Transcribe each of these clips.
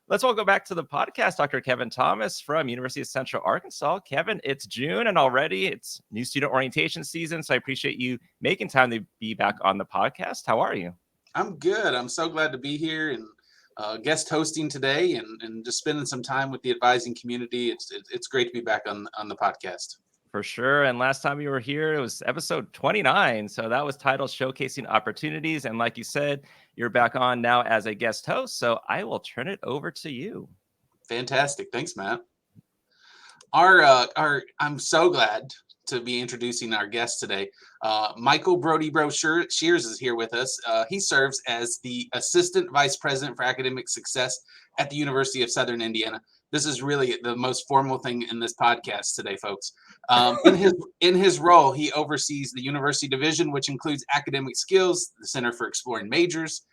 Let's all go back to the podcast, Dr. Kevin Thomas from University of Central Arkansas. Kevin, it's June and already it's new student orientation season, so I appreciate you making time to be back on the podcast. How are you? I'm good. I'm so glad to be here and guest hosting today and just spending some time with the advising community. It's great to be back on the podcast. For sure. And last time you were here, it was episode 29. So that was titled Showcasing Opportunities. And like you said, you're back on now as a guest host. So I will turn it over to you. Fantastic. Thanks, Matt. I'm so glad to be introducing our guest today. Michael Brody Broshears is here with us. He serves as the Assistant Vice President for Academic Success at the University of Southern Indiana. This is really the most formal thing in this podcast today, folks. In his role, he oversees the university division, which includes academic skills, the Center for Exploring Majors,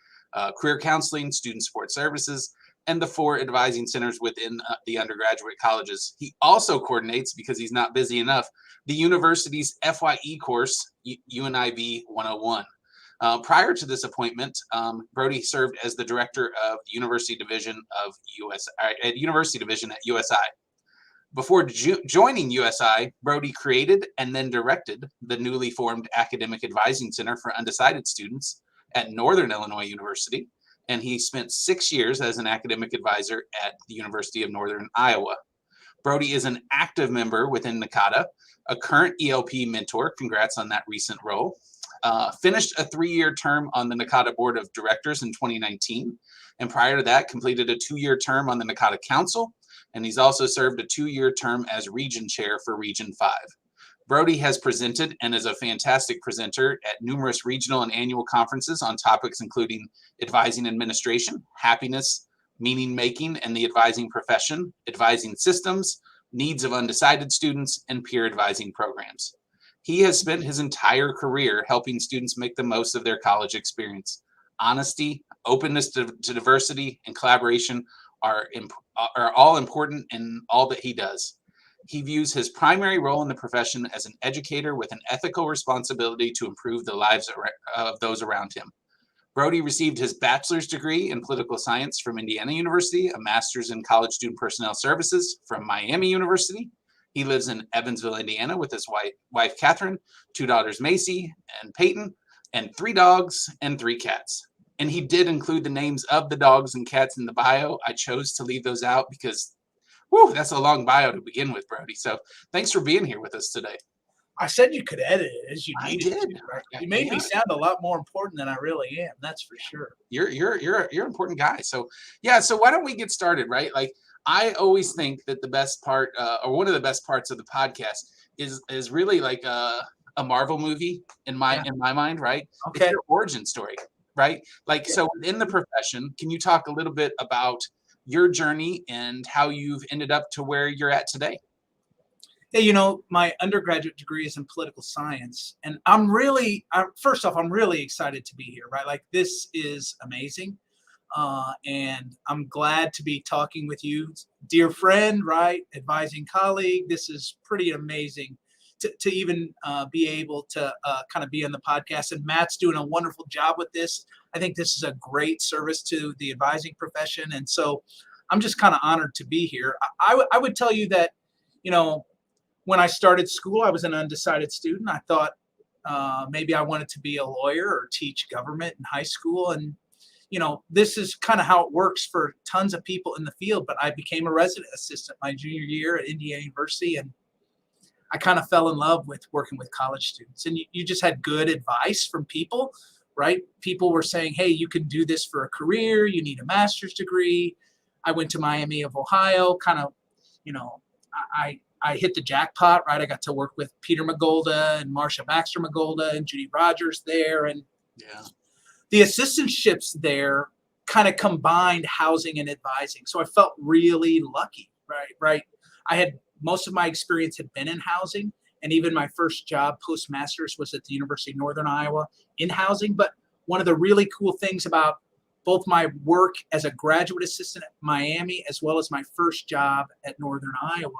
career counseling, student support services, and the 4 advising centers within the undergraduate colleges. He also coordinates, because he's not busy enough, the university's FYE course, UNIV 101. Prior to this appointment, Brody served as the director of the University Division at USI. Before joining USI, Brody created and then directed the newly formed Academic Advising Center for Undecided Students at Northern Illinois University, and he spent 6 years as an academic advisor at the University of Northern Iowa. Brody is an active member within NACADA, a current ELP mentor. Congrats on that recent role. Finished a 3-year term on the NACADA Board of Directors in 2019, and prior to that, completed a 2-year term on the NACADA Council, and he's also served a 2-year term as Region Chair for Region 5. Brody has presented and is a fantastic presenter at numerous regional and annual conferences on topics including advising administration, happiness, meaning making and the advising profession, advising systems, needs of undecided students, and peer advising programs. He has spent his entire career helping students make the most of their college experience. Honesty, openness to diversity, and collaboration are all important in all that he does. He views his primary role in the profession as an educator with an ethical responsibility to improve the lives of those around him. Brody received his bachelor's degree in political science from Indiana University, a master's in college student personnel services from Miami University. He lives in Evansville, Indiana with his wife Catherine, 2 daughters Macy and Peyton, and 3 dogs and 3 cats. And he did include the names of the dogs and cats in the bio. I chose to leave those out because that's a long bio to begin with, Brody. So thanks for being here with us today. I said you could edit it as you needed to. Right? You made me sound a lot more important than I really am. That's for sure. You're an important guy. So So why don't we get started, right? Like I always think that the best part, or one of the best parts of the podcast, is really like a Marvel movie in my mind, right? Okay. It's your origin story, right? Like so in the profession, can you talk a little bit about your journey and how you've ended up to where you're at today? Hey, my undergraduate degree is in political science, and first off, I'm really excited to be here, right? Like this is amazing. And I'm glad to be talking with you, dear friend, right? Advising colleague. This is pretty amazing to even be able to kind of be on the podcast. And Matt's doing a wonderful job with this. I think this is a great service to the advising profession. And so I'm just kind of honored to be here. I would tell you that, when I started school, I was an undecided student. I thought maybe I wanted to be a lawyer or teach government in high school. And, this is kind of how it works for tons of people in the field. But I became a resident assistant my junior year at Indiana University. And I kind of fell in love with working with college students. And you just had good advice from people, right? People were saying, hey, you can do this for a career. You need a master's degree. I went to Miami of Ohio, kind of, I hit the jackpot, right? I got to work with Peter Magolda and Marcia Baxter Magolda and Judy Rogers there. And the assistantships there kind of combined housing and advising. So I felt really lucky, right? I had most of my experience had been in housing, and even my first job post-master's was at the University of Northern Iowa in housing. But one of the really cool things about both my work as a graduate assistant at Miami as well as my first job at Northern Iowa,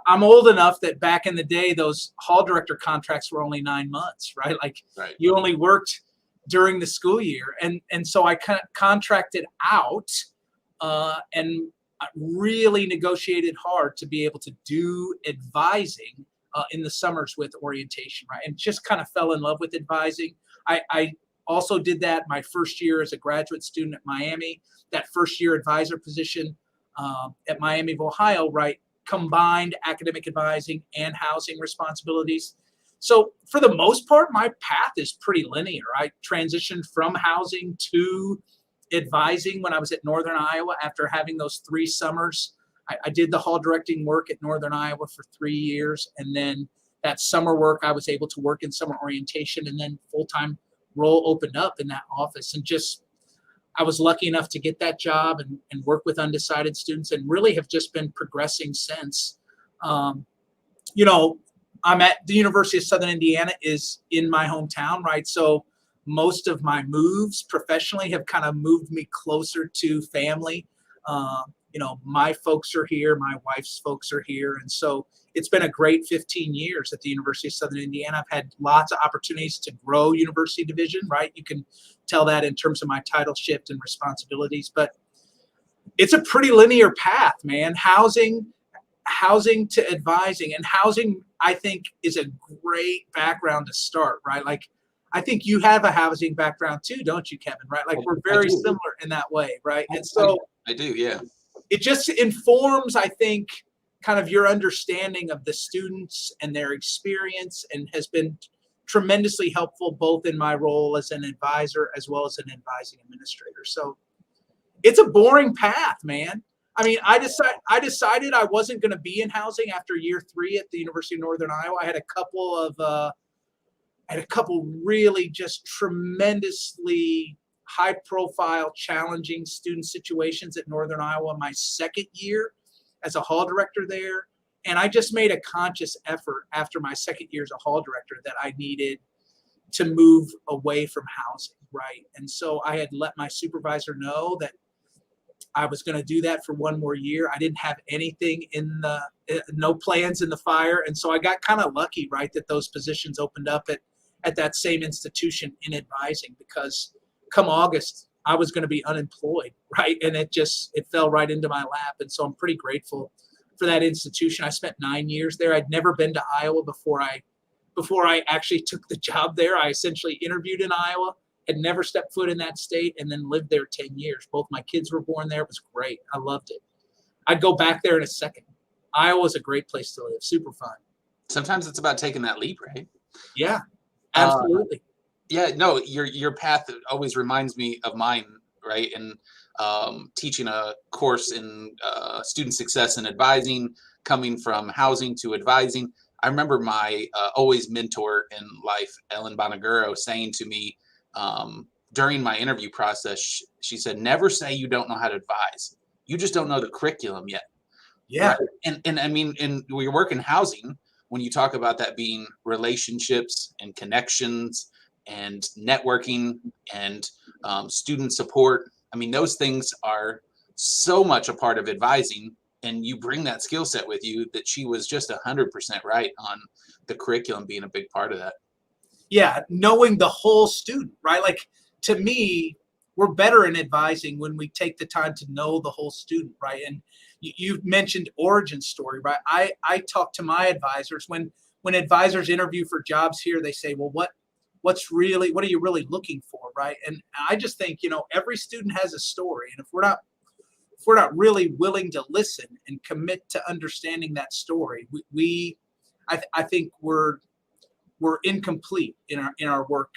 I'm old enough that back in the day, those hall director contracts were only 9 months, right? You only worked during the school year. And so I contracted out and I really negotiated hard to be able to do advising in the summers with orientation, right? And just kind of fell in love with advising. I also did that my first year as a graduate student at Miami. That first year advisor position at Miami of Ohio, right, combined academic advising and housing responsibilities. So for the most part, my path is pretty linear. I transitioned from housing to advising when I was at Northern Iowa after having those 3 summers. I did the hall directing work at Northern Iowa for 3 years. And then that summer work, I was able to work in summer orientation, and then full-time role opened up in that office. And just, I was lucky enough to get that job and work with undecided students, and really have just been progressing since. You know, I'm at the University of Southern Indiana is in my hometown, right? So most of my moves professionally have kind of moved me closer to family. You know, my folks are here, my wife's folks are here. And so it's been a great 15 years at the University of Southern Indiana. I've had lots of opportunities to grow university division, right? You can tell that in terms of my title shift and responsibilities, but it's a pretty linear path, man. Housing to advising, and housing, I think, is a great background to start, right? Like, I think you have a housing background too, don't you, Kevin? Right? Like, we're very similar in that way, right? And so I do, yeah. It just informs, I think, kind of your understanding of the students and their experience, and has been tremendously helpful both in my role as an advisor as well as an advising administrator. So it's a boring path, man. I mean, I decided I wasn't going to be in housing after year 3 at the University of Northern Iowa. I had a couple really just tremendously high profile, challenging student situations at Northern Iowa my second year as a hall director there. And I just made a conscious effort after my second year as a hall director that I needed to move away from housing, right? And so I had let my supervisor know that I was going to do that for 1 more year. I didn't have anything no plans in the fire. And so I got kind of lucky, right, that those positions opened up at that same institution in advising, because come August, I was going to be unemployed, right? And it fell right into my lap. And so I'm pretty grateful for that institution. I spent 9 years there. I'd never been to Iowa before I actually took the job there. I essentially interviewed in Iowa, had never stepped foot in that state, and then lived there 10 years. Both my kids were born there. It was great. I loved it. I'd go back there in a second. Iowa's a great place to live. Super fun. Sometimes it's about taking that leap, right? Yeah, absolutely. Yeah, no, your path always reminds me of mine, right? And teaching a course in student success and advising, coming from housing to advising. I remember my always mentor in life, Ellen Bonaguro, saying to me during my interview process, she said, never say you don't know how to advise. You just don't know the curriculum yet. Yeah. Right? And I mean, we work in housing, when you talk about that being relationships and connections and networking and student support. I mean, those things are so much a part of advising, and you bring that skill set with you. That she was just 100% right on the curriculum being a big part of that. Yeah, knowing the whole student, right? Like, to me, we're better in advising when we take the time to know the whole student, right? And you've mentioned origin story, right? I talk to my advisors when advisors interview for jobs here. They say, well, what are you really looking for, right? And I just think, every student has a story, and if we're not really willing to listen and commit to understanding that story, I think we're incomplete in our work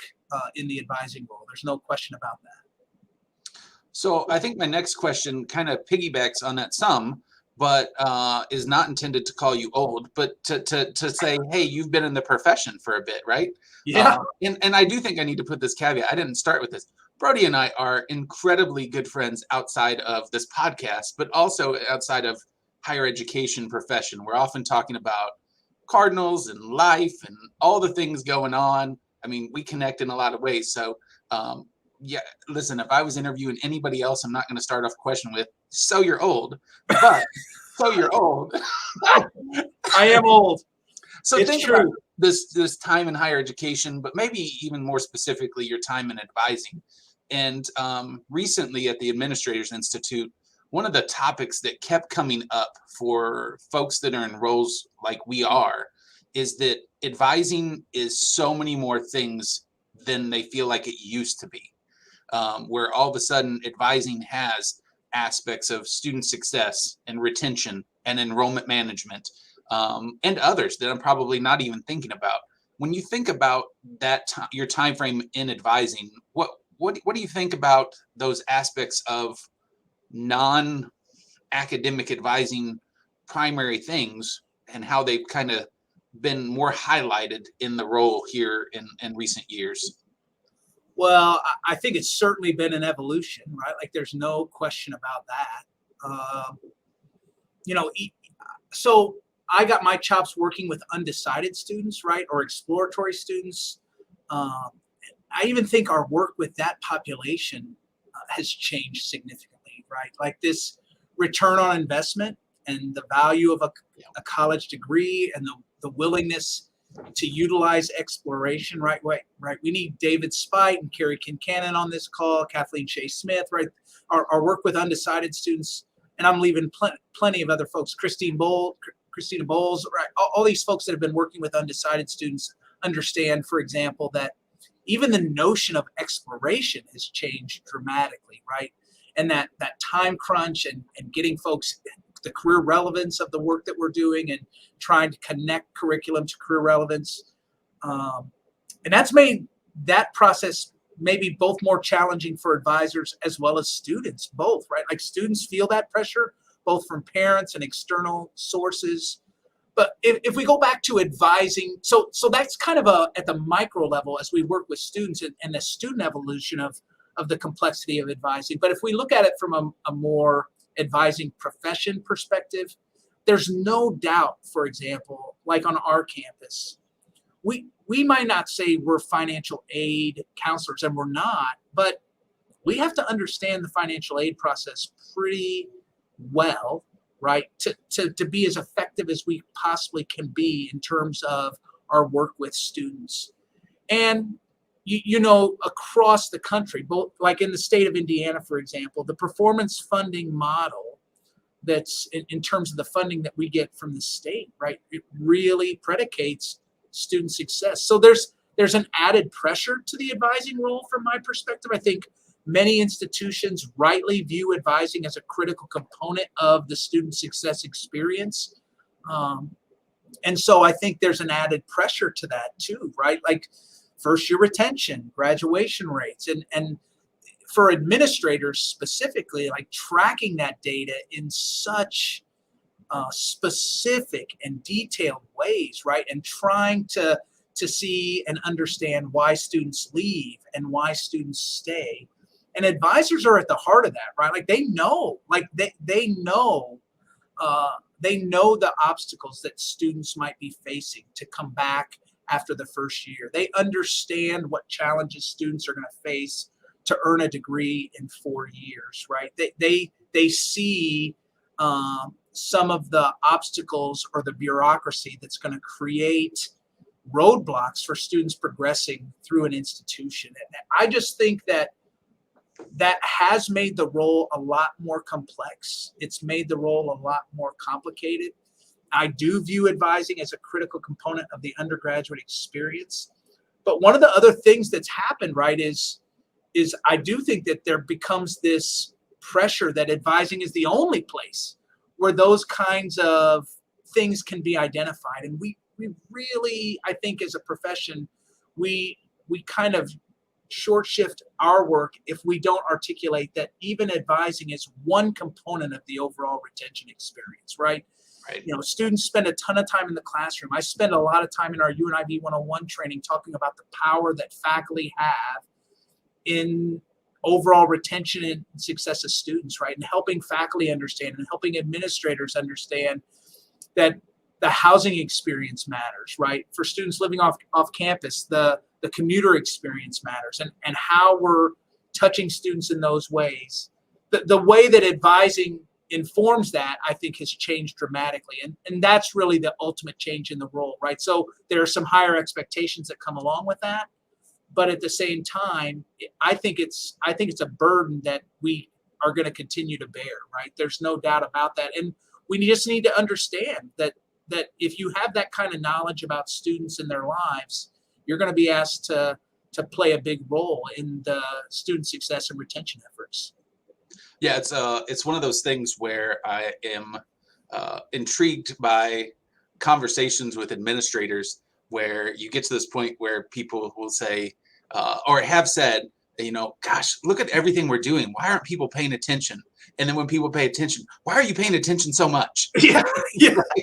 in the advising role. There's no question about that. So I think my next question kind of piggybacks on that some, but is not intended to call you old, but to say, hey, you've been in the profession for a bit, right? Yeah. And I do think I need to put this caveat. I didn't start with this. Brody and I are incredibly good friends outside of this podcast, but also outside of higher education profession. We're often talking about Cardinals and life and all the things going on. I mean, we connect in a lot of ways. So, yeah, listen, if I was interviewing anybody else, I'm not going to start off a question with, so you're old, but so you're old. I am old. So it's think true. about this time in higher education, but maybe even more specifically, your time in advising. And recently at the Administrators Institute, one of the topics that kept coming up for folks that are in roles like we are is that advising is so many more things than they feel like it used to be. Where all of a sudden advising has aspects of student success and retention and enrollment management, and others that I'm probably not even thinking about. When you think about your time frame in advising, what do you think about those aspects of non-academic advising primary things and how they've kind of been more highlighted in the role here in recent years? Well, I think it's certainly been an evolution, right? Like there's no question about that. You know, so I got my chops working with undecided students, right, or exploratory students. I even think our work with that population has changed significantly, right? Like this return on investment and the value of a college degree and the willingness to utilize exploration, right? We need David Spite and Carrie Kincannon on this call, Kathleen Shea Smith, right? Our work with undecided students, and I'm leaving plenty of other folks, Christina Bowles, right? All these folks that have been working with undecided students understand, for example, that even the notion of exploration has changed dramatically, right? And that time crunch and getting folks the career relevance of the work that we're doing and trying to connect curriculum to career relevance. And that's made that process maybe both more challenging for advisors as well as students, both, right? Like students feel that pressure, both from parents and external sources. But if we go back to advising, so that's kind of at the micro level as we work with students and the student evolution of the complexity of advising. But if we look at it from a more advising profession perspective, there's no doubt, for example, like on our campus, we might not say we're financial aid counselors, and we're not, but we have to understand the financial aid process pretty well, right, to be as effective as we possibly can be in terms of our work with students. And you know, across the country, both like in the state of Indiana, for example, the performance funding model that's in terms of the funding that we get from the state, right, it really predicates student success. So there's an added pressure to the advising role from my perspective. I think many institutions rightly view advising as a critical component of the student success experience. And so I think there's an added pressure to that too, right? Like first year retention, graduation rates, and for administrators specifically, like tracking that data in such specific and detailed ways, right? And trying to see and understand why students leave and why students stay. And advisors are at the heart of that, right? Like they know the obstacles that students might be facing to come back after the first year. They understand what challenges students are going to face to earn a degree in 4 years, right? They see some of the obstacles or the bureaucracy that's going to create roadblocks for students progressing through an institution. And I just think that has made the role a lot more complex. It's made the role a lot more complicated. I do view advising as a critical component of the undergraduate experience. But one of the other things that's happened, right, is I do think that there becomes this pressure that advising is the only place where those kinds of things can be identified. And we really, I think as a profession, we kind of short shift our work if we don't articulate that even advising is one component of the overall retention experience, right? Right. You know, students spend a ton of time in the classroom. I spend a lot of time in our UNIV 101 training talking about the power that faculty have in overall retention and success of students, right? And helping faculty understand and helping administrators understand that the housing experience matters, right? For students living off campus, the commuter experience matters, and how we're touching students in those ways. The way that advising informs that, I think, has changed dramatically. And that's really the ultimate change in the role, right? So there are some higher expectations that come along with that. But at the same time, I think it's a burden that we are going to continue to bear, right? There's no doubt about that. And we just need to understand that if you have that kind of knowledge about students and their lives, you're going to be asked to play a big role in the student success and retention efforts. Yeah, it's one of those things where I am intrigued by conversations with administrators where you get to this point where people will say, or have said, gosh, look at everything we're doing. Why aren't people paying attention? And then when people pay attention, why are you paying attention so much? Yeah,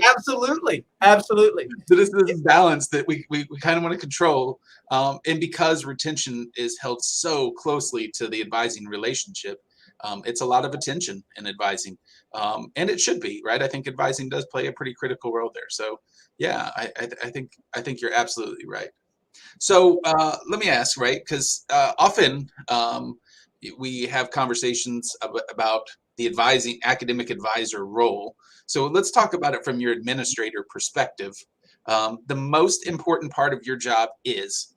absolutely. So this is balance that we kind of want to control. And because retention is held so closely to the advising relationship, it's a lot of attention in advising. And it should be, right? I think advising does play a pretty critical role there. So yeah, I think you're absolutely right. So let me ask, right? Because often we have conversations about the academic advisor role. So let's talk about it from your administrator perspective. The most important part of your job is ...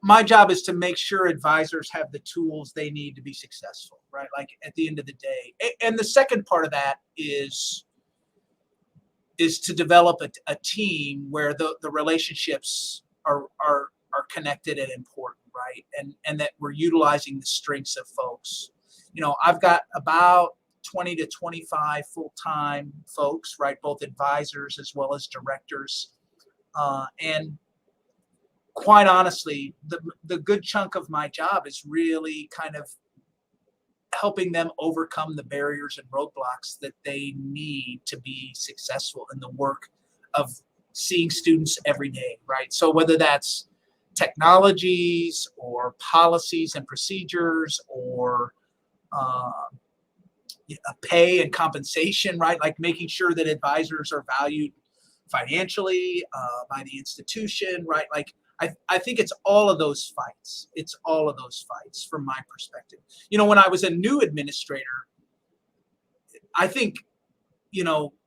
My job is to make sure advisors have the tools they need to be successful, right? Like at the end of the day. And the second part of that is to develop a team where the relationships are connected and important, right? And that we're utilizing the strengths of folks. I've got about 20 to 25 full-time folks, right? Both advisors as well as directors. And quite honestly, the good chunk of my job is really kind of helping them overcome the barriers and roadblocks that they need to be successful in the work of seeing students every day, right? So whether that's technologies or policies and procedures or pay and compensation, right? Like making sure that advisors are valued financially by the institution, right? Like I think it's all of those fights. It's all of those fights from my perspective. When I was a new administrator, I think,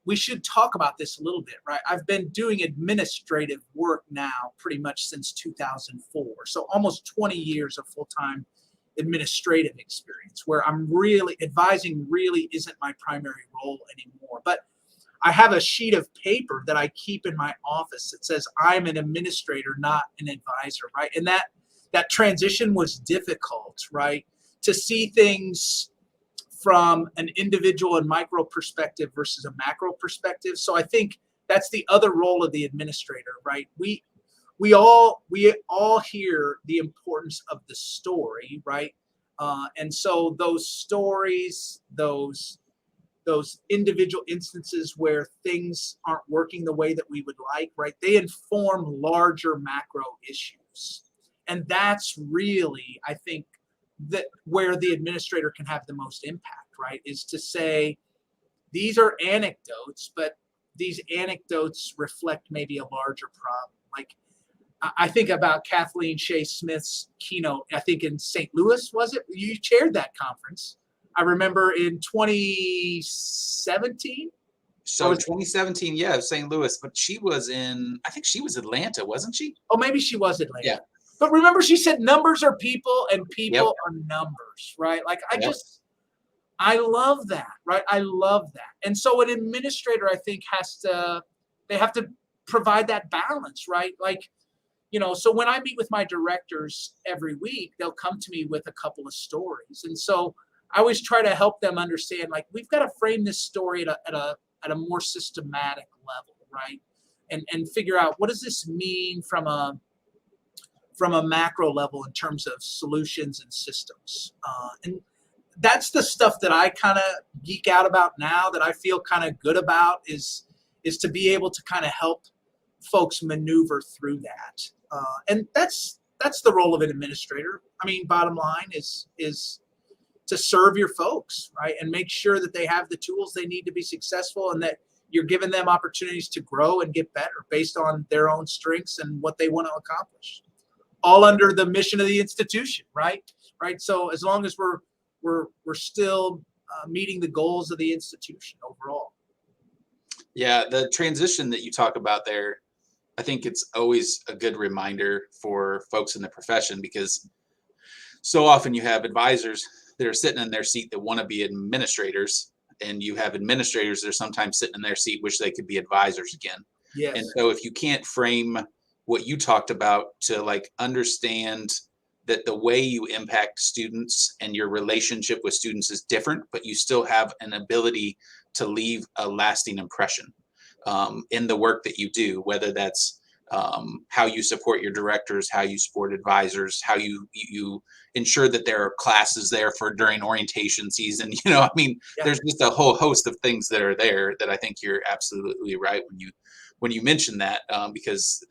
we should talk about this a little bit, right? I've been doing administrative work now pretty much since 2004. So almost 20 years of full-time administrative experience where advising really isn't my primary role anymore. But I have a sheet of paper that I keep in my office that says I'm an administrator, not an advisor, right? And that transition was difficult, right? To see things from an individual and micro perspective versus a macro perspective. So I think that's the other role of the administrator, right? We all hear the importance of the story, right? And so those stories, those individual instances where things aren't working the way that we would like, right? They inform larger macro issues. And that's really, I think, that where the administrator can have the most impact, right? Is to say, these are anecdotes, but these anecdotes reflect maybe a larger problem. Like I think about Kathleen Shea Smith's keynote, I think in St. Louis, was it? You chaired that conference. I remember in 2017. So 2017, yeah, St. Louis, but I think she was Atlanta, wasn't she? Oh, maybe she was Atlanta. Yeah. But remember, she said numbers are people and people are numbers, right? Like I love that, right? I love that. And so an administrator, I think, they have to provide that balance, right? Like, so when I meet with my directors every week, they'll come to me with a couple of stories. And so I always try to help them understand, like, we've got to frame this story at a more systematic level, right? And figure out, what does this mean from a macro level in terms of solutions and systems. And that's the stuff that I kind of geek out about now, that I feel kind of good about, is to be able to kind of help folks maneuver through that. And that's the role of an administrator. I mean, bottom line is to serve your folks, right? And make sure that they have the tools they need to be successful, and that you're giving them opportunities to grow and get better based on their own strengths and what they want to accomplish, all under the mission of the institution, right? So as long as we're still meeting the goals of the institution overall. Yeah, the transition that you talk about there I think it's always a good reminder for folks in the profession, because so often you have advisors that are sitting in their seat that want to be administrators, and you have administrators that are sometimes sitting in their seat wish they could be advisors again. And Yes. so if you can't frame what you talked about to like understand that the way you impact students and your relationship with students is different, but you still have an ability to leave a lasting impression in the work that you do, whether that's how you support your directors, how you support advisors, how you ensure that there are classes there for during orientation season. I mean, Yeah. there's just a whole host of things that are there that I think you're absolutely right when you mention that, because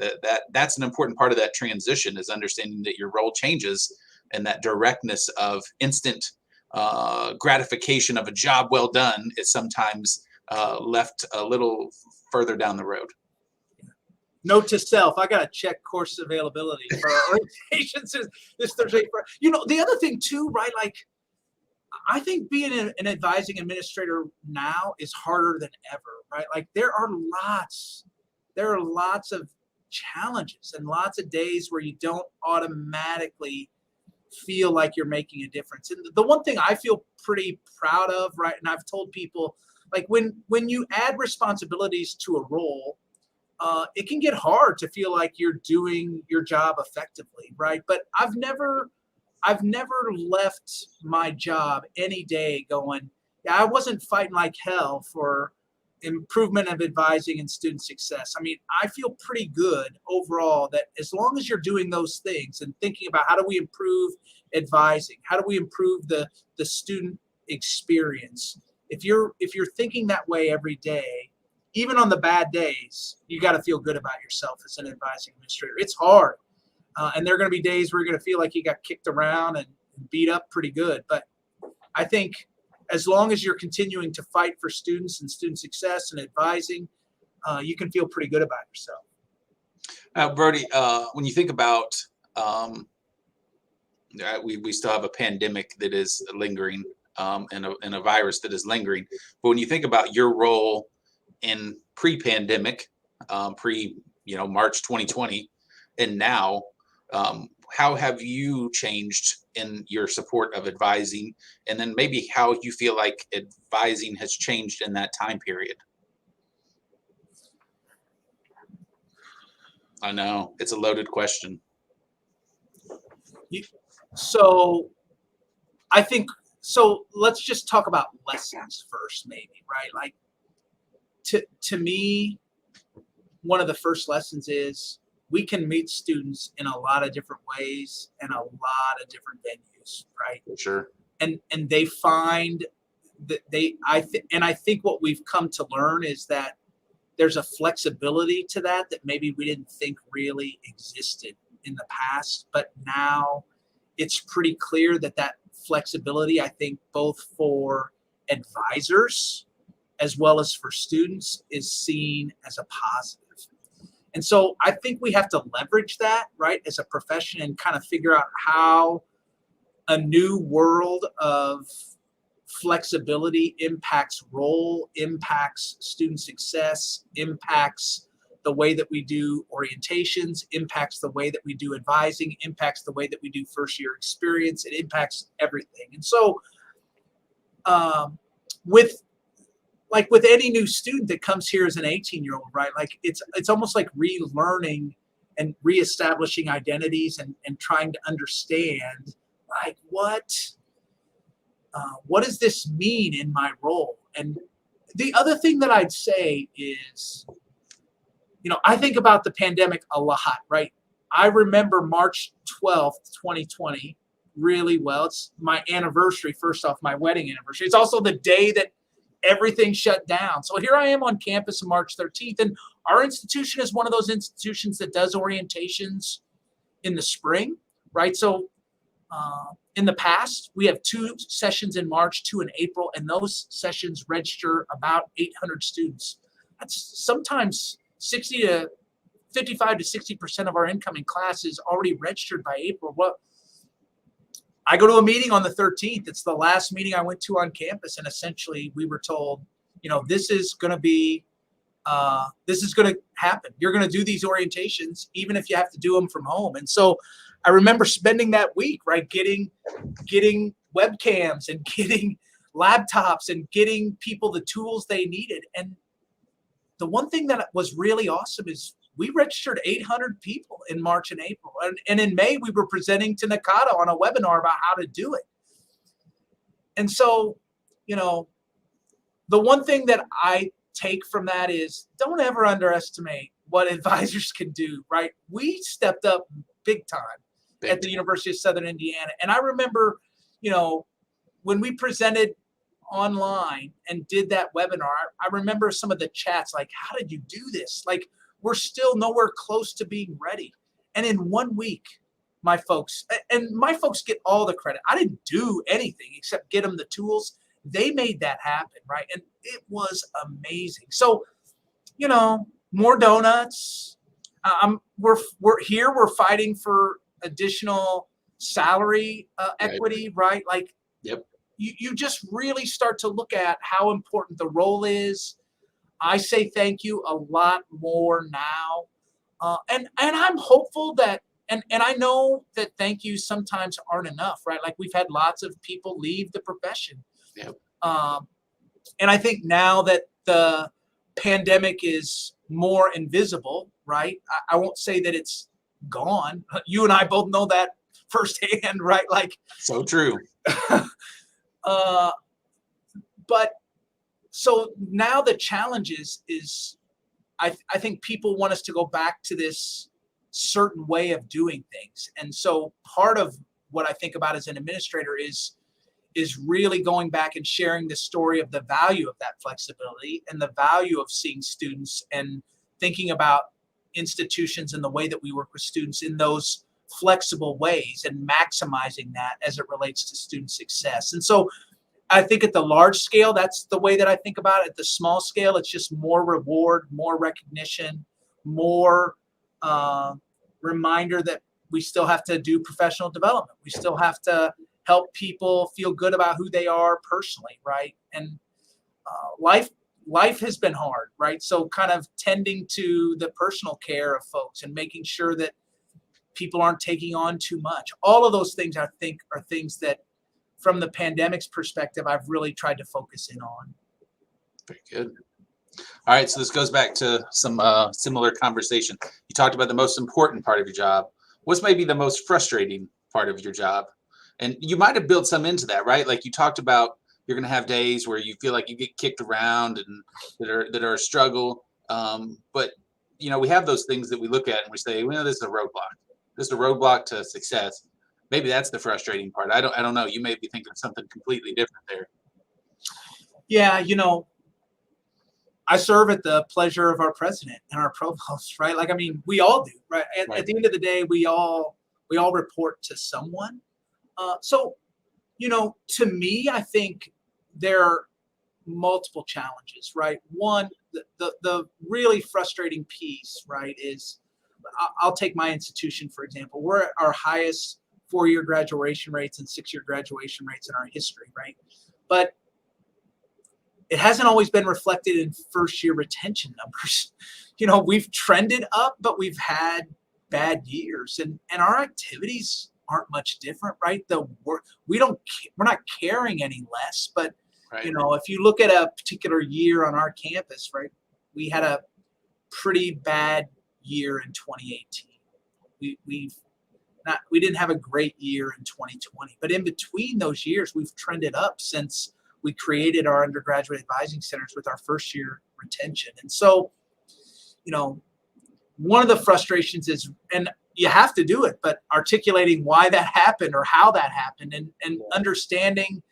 that's an important part of that transition, is understanding that your role changes, and that directness of instant gratification of a job well done is sometimes left a little further down the road. Note to self: I got to check course availability for our orientations this Thursday. The other thing too, right? Like, I think being an advising administrator now is harder than ever, right? Like, there are lots of challenges and lots of days where you don't automatically feel like you're making a difference. And the one thing I feel pretty proud of, right? And I've told people, like, when you add responsibilities to a role, it can get hard to feel like you're doing your job effectively, right? But I've never left my job any day going, yeah, I wasn't fighting like hell for improvement of advising and student success. I mean, I feel pretty good overall that as long as you're doing those things and thinking about how do we improve advising, how do we improve the student experience, if you're thinking that way every day, even on the bad days, you got to feel good about yourself as an advising administrator. It's hard. And there are going to be days where you're going to feel like you got kicked around and beat up pretty good. But I think as long as you're continuing to fight for students and student success and advising, you can feel pretty good about yourself. Brody, when you think about, we still have a pandemic that is lingering, and a virus that is lingering. But when you think about your role in pre-pandemic, March 2020, and now, how have you changed in your support of advising, and then maybe how you feel like advising has changed in that time period? I know it's a loaded question. So I think, let's just talk about lessons first, maybe, right? Like, to me, one of the first lessons is we can meet students in a lot of different ways and a lot of different venues, right? Sure. And they find that I think what we've come to learn is that there's a flexibility to that maybe we didn't think really existed in the past, but now it's pretty clear that flexibility, I think, both for advisors as well as for students, is seen as a positive. And so I think we have to leverage that, right, as a profession, and kind of figure out how a new world of flexibility impacts role, impacts student success, impacts the way that we do orientations, impacts the way that we do advising, impacts the way that we do first year experience. It impacts everything. And so with any new student that comes here as an 18-year-old, right? Like, it's almost like relearning and reestablishing identities and trying to understand, like, what does this mean in my role? And the other thing that I'd say is, I think about the pandemic a lot, right? I remember March 12th, 2020 really well. It's my anniversary, first off, my wedding anniversary. It's also the day that everything shut down. So here I am on campus on March 13th, and our institution is one of those institutions that does orientations in the spring, right? So in the past, we have 2 sessions in March, 2 in April, and those sessions register about 800 students. That's sometimes 55 to 60% of our incoming class is already registered by April. Well, I go to a meeting on the 13th. It's the last meeting I went to on campus, and essentially we were told, this is going to be this is going to happen. You're going to do these orientations, even if you have to do them from home. And so I remember spending that week, right, getting webcams and getting laptops and getting people the tools they needed. And the one thing that was really awesome is we registered 800 people in March and April. And in May, we were presenting to NACADA on a webinar about how to do it. And so, the one thing that I take from that is don't ever underestimate what advisors can do, right? We stepped up big time at the University of Southern Indiana. And I remember, when we presented online and did that webinar, I remember some of the chats like, how did you do this? Like, we're still nowhere close to being ready. And in 1 week, my folks get all the credit. I didn't do anything except get them the tools. They made that happen, right? And it was amazing. So, more donuts. We're fighting for additional salary equity, right? Like, yep. You just really start to look at how important the role is. I say thank you a lot more now. And I'm hopeful that, and I know that thank yous sometimes aren't enough, right? Like, we've had lots of people leave the profession. Yep. And I think now that the pandemic is more invisible, right? I won't say that it's gone. You and I both know that firsthand, right? Like, so true. But so now the challenge is I think people want us to go back to this certain way of doing things. And so part of what I think about as an administrator is really going back and sharing the story of the value of that flexibility and the value of seeing students and thinking about institutions and the way that we work with students in those flexible ways and maximizing that as it relates to student success. And so I think at the large scale, that's the way that I think about it. At the small scale, it's just more reward, more recognition, more reminder that we still have to do professional development. We still have to help people feel good about who they are personally, right? And life has been hard, right? So kind of tending to the personal care of folks and making sure that people aren't taking on too much. All of those things, I think, are things that from the pandemic's perspective, I've really tried to focus in on. Very good. All right, so this goes back to some similar conversation. You talked about the most important part of your job. What's maybe the most frustrating part of your job? And you might have built some into that, right? Like you talked about, you're going to have days where you feel like you get kicked around and that are a struggle. But we have those things that we look at and we say, well, this is a roadblock. This is a roadblock to success. Maybe that's the frustrating part. I don't know. You may be thinking of something completely different there. Yeah, I serve at the pleasure of our president and our provost, right? Like, I mean, we all do, right? At the end of the day, we all report to someone. So, to me, I think there are multiple challenges, right? One, the really frustrating piece, right, is I'll take my institution, for example. We're at our highest 4-year graduation rates and 6-year graduation rates in our history, right? But it hasn't always been reflected in first-year retention numbers. We've trended up, but we've had bad years, and our activities aren't much different, right? We're not caring any less, but right. If you look at a particular year on our campus, right, we had a pretty bad year in 2018. We didn't have a great year in 2020, but in between those years, we've trended up since we created our undergraduate advising centers with our first year retention. And so, one of the frustrations is, and you have to do it, but articulating why that happened or how that happened and understanding.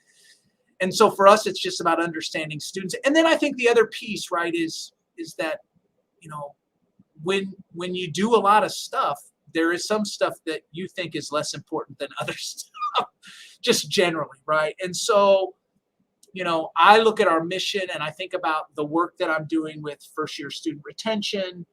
And so for us, it's just about understanding students. And then I think the other piece, right, is that, when you do a lot of stuff, there is some stuff that you think is less important than other stuff, just generally, right? And so, I look at our mission and I think about the work that I'm doing with first-year student retention,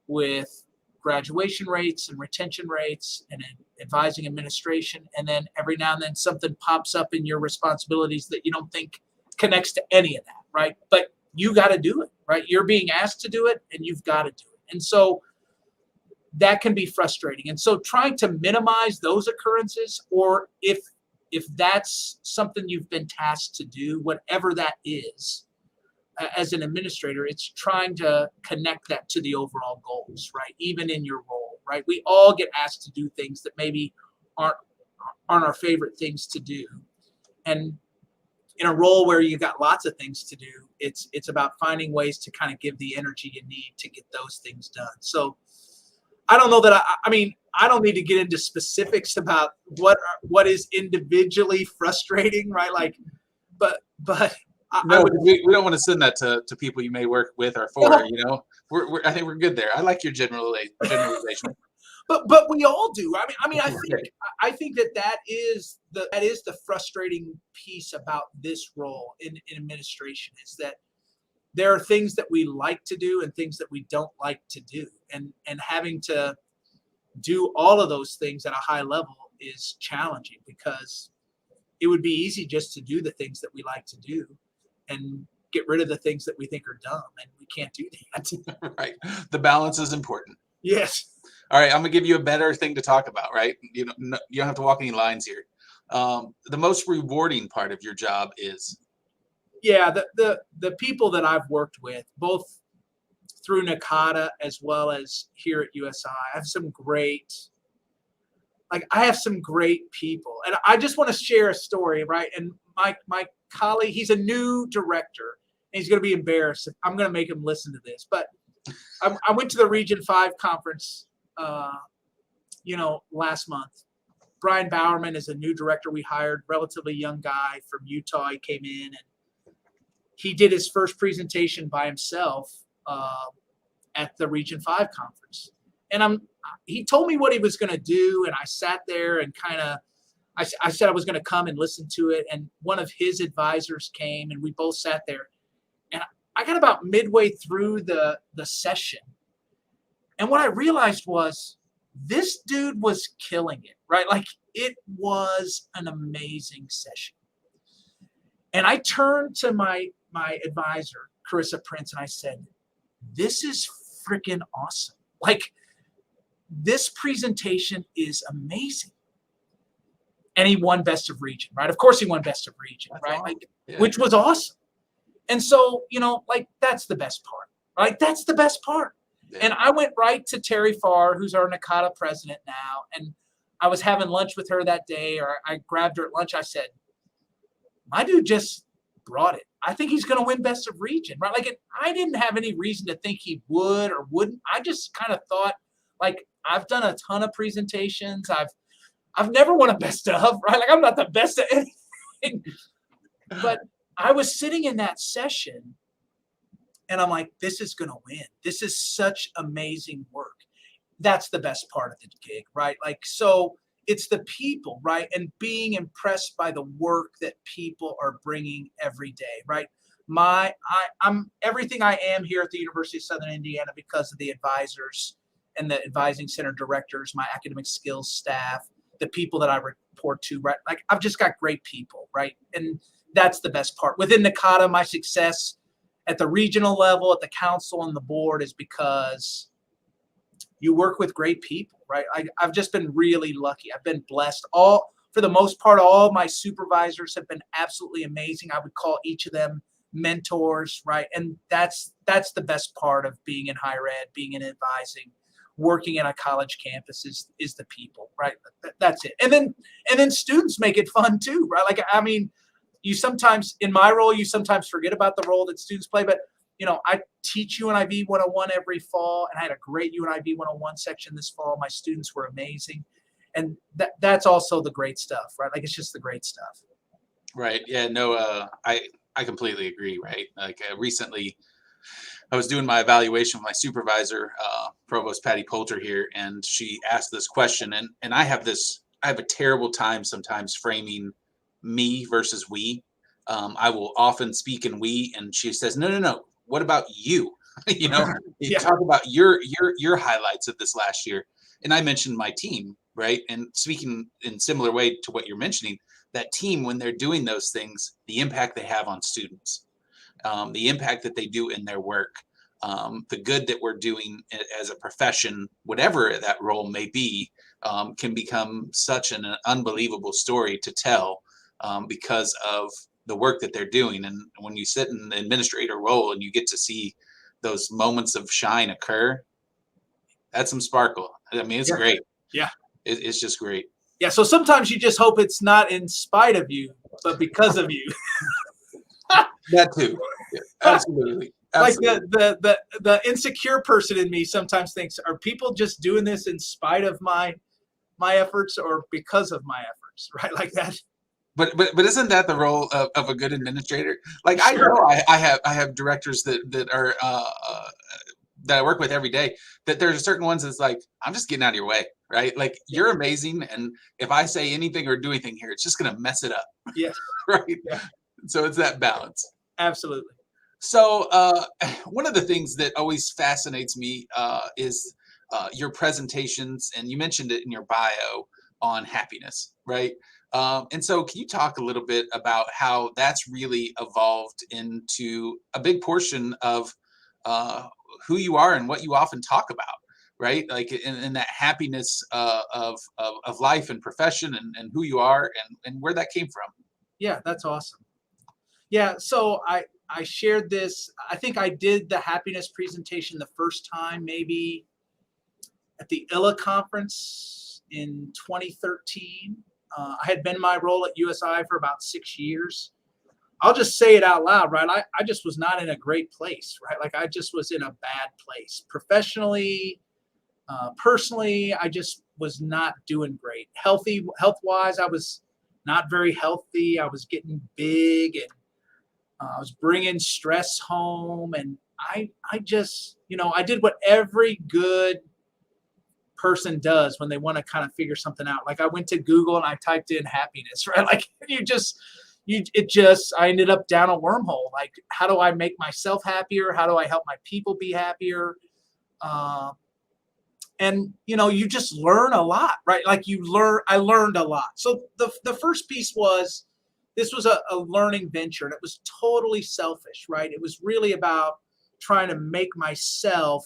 with graduation rates and retention rates and advising administration. And then every now and then something pops up in your responsibilities that you don't think connects to any of that, right? But you got to do it. right? You're being asked to do it and you've got to do it. And so that can be frustrating. And so trying to minimize those occurrences, or if that's something you've been tasked to do, whatever that is, as an administrator, it's trying to connect that to the overall goals, right? Even in your role, right? We all get asked to do things that maybe aren't our favorite things to do. And in a role where you got lots of things to do, it's about finding ways to kind of give the energy you need to get those things done. So I don't know that I mean, I don't need to get into specifics about what is individually frustrating, right? Like, but No, we don't want to send that to people you may work with or for. You know, I think we're good there. I like your generalization. But we all do. I think that is the frustrating piece about this role in administration, is that there are things that we like to do and things that we don't like to do, and having to do all of those things at a high level is challenging, because it would be easy just to do the things that we like to do and get rid of the things that we think are dumb, and we can't do that. Right. The balance is important. Yes. All right, I'm gonna give you a better thing to talk about, right? You don't have to walk any lines here. The most rewarding part of your job is? Yeah, the people that I've worked with, both through NACADA as well as here at USI, I have some great people. And I just want to share a story, right? And my colleague, he's a new director, and he's going to be embarrassed. I'm going to make him listen to this. But I went to the Region 5 conference, last month. Brian Bowerman is a new director we hired, relatively young guy from Utah. He came in and he did his first presentation by himself at the Region 5 conference. And he told me what he was going to do, and I sat there and I said I was going to come and listen to it, and one of his advisors came, and we both sat there. And I got about midway through the session, and what I realized was this dude was killing it, right? Like, it was an amazing session. And I turned to my advisor, Carissa Prince, and I said, this is freaking awesome. Like, this presentation is amazing. And he won Best of Region, right? Of course he won Best of Region, right? Like, which was awesome. And so, that's the best part, right? That's the best part. Yeah. And I went right to Terry Farr, who's our NACADA president now, and I was having lunch with her that day, or I grabbed her at lunch. I said, my dude just brought it. I think he's going to win Best of Region, right? Like, I didn't have any reason to think he would or wouldn't. I just kind of thought, like, I've done a ton of presentations. I've never won a best of, right? Like, I'm not the best at anything. But I was sitting in that session, and I'm like, this is going to win. This is such amazing work. That's the best part of the gig, right? Like, so it's the people, right? And being impressed by the work that people are bringing every day, right? I'm everything I am here at the University of Southern Indiana because of the advisors and the advising center directors, my academic skills staff, the people that I report to, right? Like, I've just got great people, right? And that's the best part. Within NACADA, my success at the regional level, at the council and the board, is because you work with great people, right? I've just been really lucky. I've been blessed. For the most part, all my supervisors have been absolutely amazing. I would call each of them mentors, right? And that's the best part of being in higher ed, being in advising, working in a college campus is the people, right? That's it. And then students make it fun too, right? Like, I mean, you sometimes, in my role, you sometimes forget about the role that students play, but I teach UNIV 101 every fall, and I had a great UNIV 101 section this fall. My students were amazing. And that's also the great stuff, right? Like, it's just the great stuff. Right. Yeah, no, I completely agree, right? Like, recently I was doing my evaluation with my supervisor, Provost Patty Poulter here, and she asked this question, and I have a terrible time sometimes framing me versus we. I will often speak in we, and she says, no. What about you? Yeah. Talk about your highlights of this last year. And I mentioned my team, right? And speaking in similar way to what you're mentioning, that team, when they're doing those things, the impact they have on students, the impact that they do in their work, the good that we're doing as a profession, whatever that role may be, can become such an unbelievable story to tell because of the work that they're doing. And when you sit in the administrator role and you get to see those moments of shine occur, that's some sparkle. I mean, it's great. Yeah. It's just great. Yeah. So sometimes you just hope it's not in spite of you, but because of you. That too. Yeah, absolutely. Like the insecure person in me sometimes thinks, are people just doing this in spite of my efforts or because of my efforts, right? Like that. But isn't that the role of a good administrator? Like, Sure. I know I have directors that are that I work with every day, that there's certain ones that's like, I'm just getting out of your way, right? Like, you're amazing, and if I say anything or do anything here, it's just gonna mess it up. Yes. Right. Yeah. So it's that balance. Absolutely. So one of the things that always fascinates me is your presentations, and you mentioned it in your bio on happiness, right? And so can you talk a little bit about how that's really evolved into a big portion of who you are and what you often talk about, right? Like in that happiness of life and profession, and who you are, and where that came from. Yeah, that's awesome. Yeah, so I shared this. I think I did the happiness presentation the first time maybe at the ILA conference in 2013. I had been in my role at USI for about 6 years. I'll just say it out loud, right? I just was not in a great place, right? Like, I just was in a bad place professionally, personally. I just was not doing great. Health-wise, I was not very healthy. I was getting big, and I was bringing stress home, and I just, I did what every good person does when they want to kind of figure something out. Like, I went to Google and I typed in happiness, right? Like, I ended up down a wormhole. Like, how do I make myself happier? How do I help my people be happier? And you just learn a lot, right? Like, I learned a lot. So the first piece was, this was a learning venture, and it was totally selfish, right? It was really about trying to make myself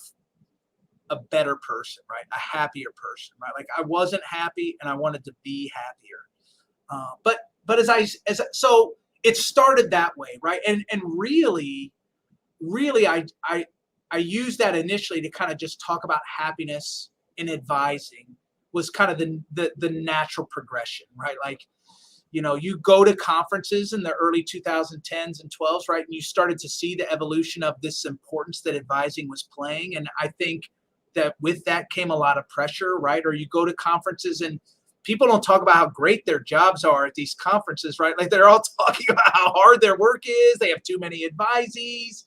a better person, right? A happier person, right? Like, I wasn't happy and I wanted to be happier. But so it started that way, right? And really, I used that initially to kind of just talk about happiness in advising, was kind of the natural progression, right? Like, you go to conferences in the early 2010s and 12s, right? And you started to see the evolution of this importance that advising was playing. And I think that with that came a lot of pressure, right? Or you go to conferences and people don't talk about how great their jobs are at these conferences, right? Like, they're all talking about how hard their work is. They have too many advisees.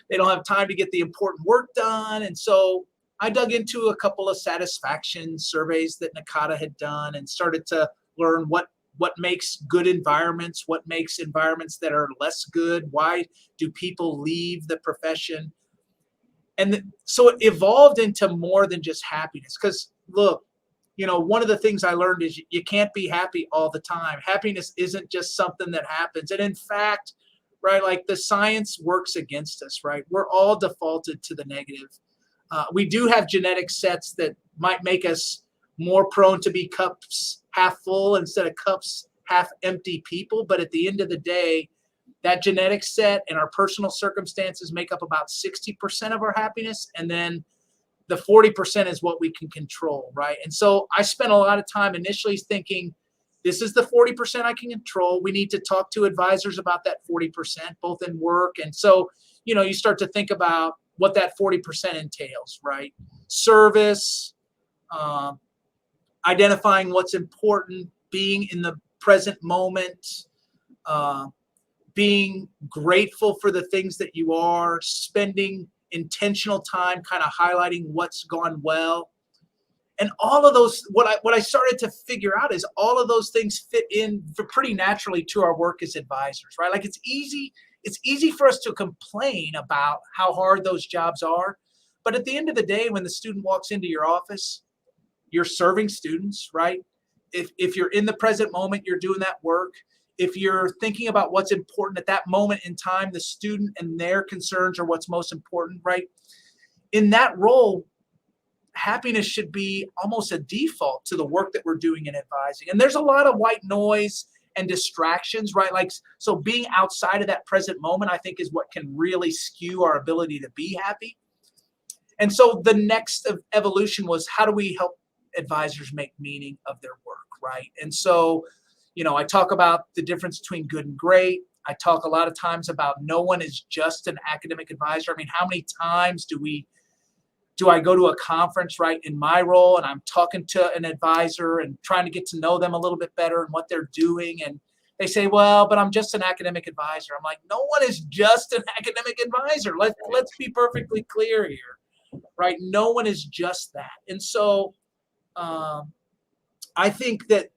They don't have time to get the important work done. And so I dug into a couple of satisfaction surveys that Nakata had done and started to learn what makes good environments, what makes environments that are less good, why do people leave the profession? And so it evolved into more than just happiness. Because look, one of the things I learned is you can't be happy all the time. Happiness isn't just something that happens. And in fact, right, like, the science works against us, right? We're all defaulted to the negative. We do have genetic sets that might make us more prone to be cups half full instead of cups half empty people. But at the end of the day, that genetic set and our personal circumstances make up about 60% of our happiness. And then the 40% is what we can control, right? And so I spent a lot of time initially thinking, this is the 40% I can control. We need to talk to advisors about that 40%, both in work. And so, you start to think about what that 40% entails, right? Service, identifying what's important, being in the present moment, being grateful for the things that you are, spending intentional time kind of highlighting what's gone well. And all of those, what I started to figure out is all of those things fit in pretty naturally to our work as advisors, right? Like, it's easy for us to complain about how hard those jobs are. But at the end of the day, when the student walks into your office, you're serving students, right? If you're in the present moment, you're doing that work. if you're thinking about what's important at that moment in time, the student and their concerns are what's most important, right? In that role, happiness should be almost a default to the work that we're doing in advising. And there's a lot of white noise and distractions, right? Like, so being outside of that present moment, I think, is what can really skew our ability to be happy. And so the next evolution was, how do we help advisors make meaning of their work, right? And so, I talk about the difference between good and great. I talk a lot of times about no one is just an academic advisor. I mean, how many times do I go to a conference, right, in my role, and I'm talking to an advisor and trying to get to know them a little bit better and what they're doing, and they say, well, but I'm just an academic advisor. I'm like, no one is just an academic advisor. Let's be perfectly clear here, right? No one is just that. And so I think that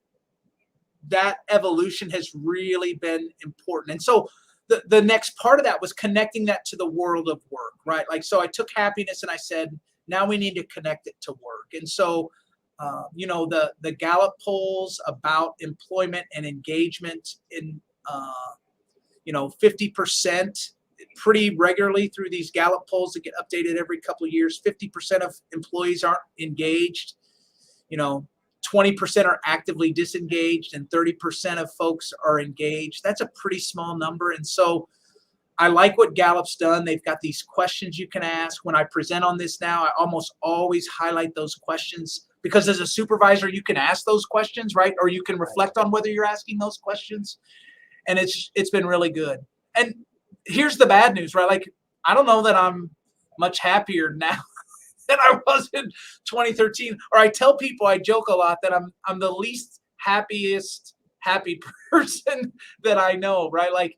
evolution has really been important. And so the next part of that was connecting that to the world of work, right? Like, so I took happiness and I said, now we need to connect it to work. And so, the Gallup polls about employment and engagement in, 50% pretty regularly through these Gallup polls that get updated every couple of years, 50% of employees aren't engaged, 20% are actively disengaged, and 30% of folks are engaged. That's a pretty small number. And so I like what Gallup's done. They've got these questions you can ask. When I present on this now, I almost always highlight those questions, because as a supervisor, you can ask those questions, right? Or you can reflect on whether you're asking those questions. And it's been really good. And here's the bad news, right? Like, I don't know that I'm much happier now than I was in 2013. Or I tell people, I joke a lot that I'm the least happy person that I know, right? Like,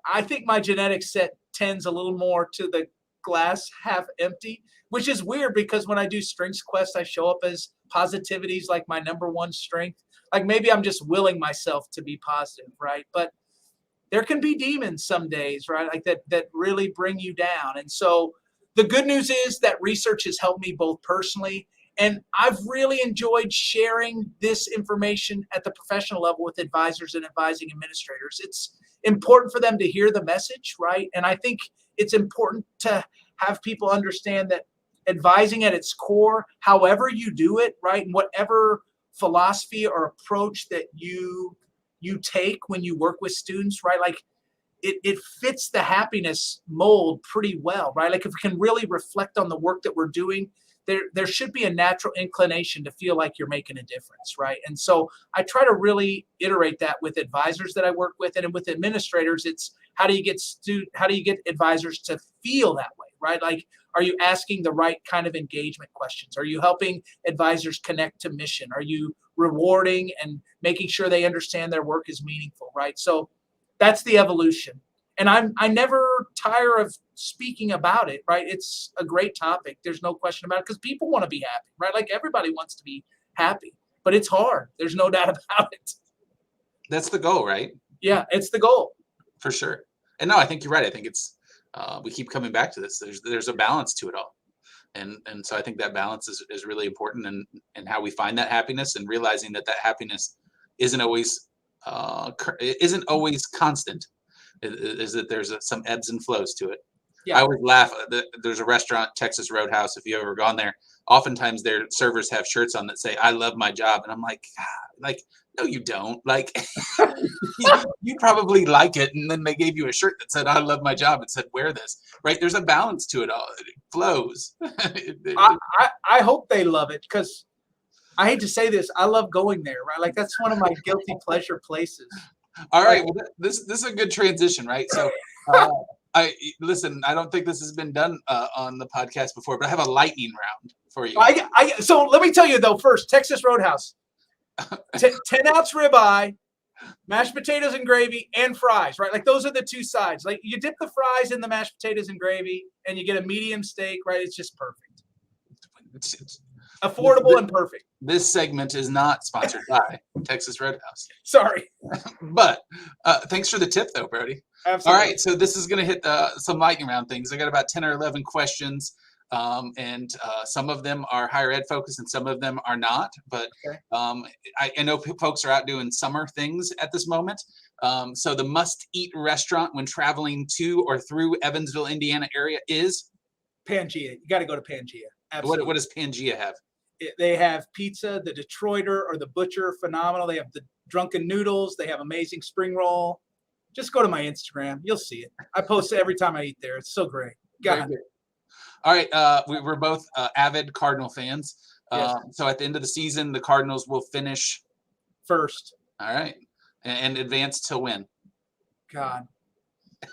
I think my genetic set tends a little more to the glass half empty, which is weird, because when I do strengths quest, I show up as positivity is like my number one strength. Like, maybe I'm just willing myself to be positive, right? But there can be demons some days, right? Like that really bring you down. And so the good news is that research has helped me both personally, and I've really enjoyed sharing this information at the professional level with advisors and advising administrators. It's important for them to hear the message, right? And I think it's important to have people understand that advising at its core, however you do it, right, and whatever philosophy or approach that you take when you work with students, right, like it fits the happiness mold pretty well, right? Like, if we can really reflect on the work that we're doing, there should be a natural inclination to feel like you're making a difference, right? And so I try to really iterate that with advisors that I work with, and with administrators, it's how do you get advisors to feel that way, right? Like, are you asking the right kind of engagement questions? Are you helping advisors connect to mission? Are you rewarding and making sure they understand their work is meaningful, right? So that's the evolution. And I never tire of speaking about it, right? It's a great topic. There's no question about it, because people want to be happy, right? Like, everybody wants to be happy, but it's hard. There's no doubt about it. That's the goal, right? Yeah, it's the goal. For sure. And no, I think you're right. I think it's we keep coming back to this. There's a balance to it all. And so I think that balance is really important, and how we find that happiness, and realizing that happiness isn't always constant. Is that there's some ebbs and flows to it. Yeah. I always laugh. There's a restaurant, Texas Roadhouse. If you've ever gone there, oftentimes their servers have shirts on that say, "I love my job," and I'm like, God, like, no, you don't. Like, you probably like it, and then they gave you a shirt that said, "I love my job," and said, "Wear this." Right? There's a balance to it all. It flows. I hope they love it, because I hate to say this, I love going there. Right? Like, that's one of my guilty pleasure places. All right. Well, this is a good transition, right? So, I don't think this has been done on the podcast before, but I have a lightning round for you. So let me tell you though, first, Texas Roadhouse, 10-ounce ribeye, mashed potatoes and gravy, and fries, right? Like, those are the two sides. Like, you dip the fries in the mashed potatoes and gravy, and you get a medium steak, right? It's just perfect. It's affordable and perfect. This segment is not sponsored by Texas Roadhouse. Sorry. But thanks for the tip, though, Brody. Absolutely. All right, so this is going to hit some lightning round things. I got about 10 or 11 questions. and some of them are higher ed focused and some of them are not. But Okay. I know folks are out doing summer things at this moment. So the must-eat restaurant when traveling to or through Evansville, Indiana area is? Pangea. You got to go to Pangea. Absolutely. What does Pangea have? They have pizza, the Detroiter or the Butcher, phenomenal. They have the drunken noodles. They have amazing spring roll. Just go to my Instagram. You'll see it. I post it every time I eat there. It's so great. God. All right. We're both avid Cardinal fans. Yes. So at the end of the season, the Cardinals will finish First. All right. And advance to win. God.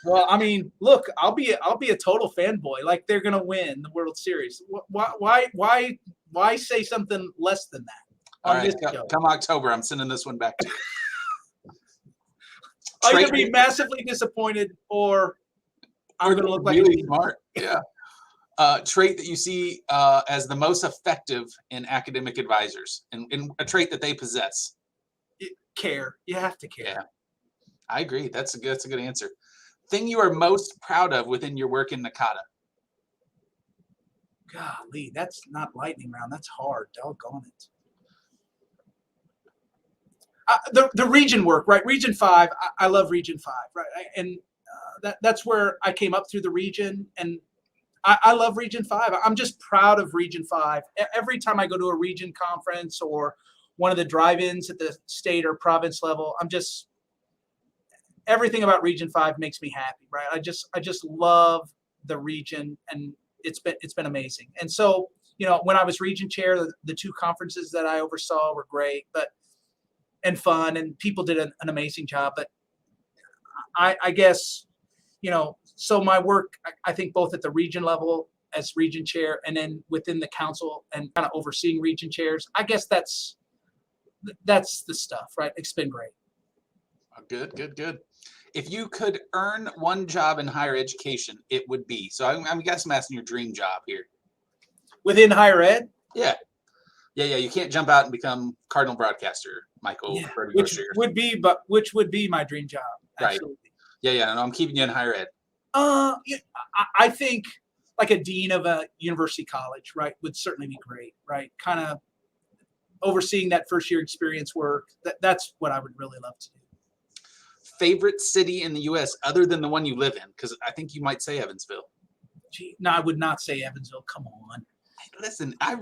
Well, I mean, look, I'll be a total fanboy. Like they're gonna win the World Series. Why say something less than that? All right. Come October, I'm sending this one back to you. I'm gonna be massively disappointed, or I'm gonna look like really smart. Yeah. Trait that you see as the most effective in academic advisors, and a trait that they possess. Care. You have to care. Yeah, I agree. That's a good answer. Thing you are most proud of within your work in NACADA? Golly, that's not lightning round. That's hard. Doggone it. The region work, right? Region 5. I love Region 5, right? And that's where I came up through the region, and I love Region 5. I'm just proud of Region 5. Every time I go to a region conference or one of the drive-ins at the state or province level, everything about Region 5 makes me happy, right? I just love the region, and it's been amazing. And so, when I was region chair, the 2 conferences that I oversaw were great, and fun, and people did an amazing job. But I guess, so my work, I think both at the region level as region chair and then within the council and kind of overseeing region chairs, I guess that's the stuff, right? It's been great. Good. If you could earn one job in higher education, it would be. So I'm guessing I'm asking your dream job here. Within higher ed? Yeah. You can't jump out and become Cardinal broadcaster, Michael Brody Broshears. Which would be my dream job. Absolutely. Right. Yeah. No, I'm keeping you in higher ed. I think like a dean of a university college, right, would certainly be great, right? Kind of overseeing that first year experience work. That's what I would really love to do. Favorite city in the U.S. other than the one you live in? Because I think you might say Evansville. No, I would not say Evansville. Come on. Listen, I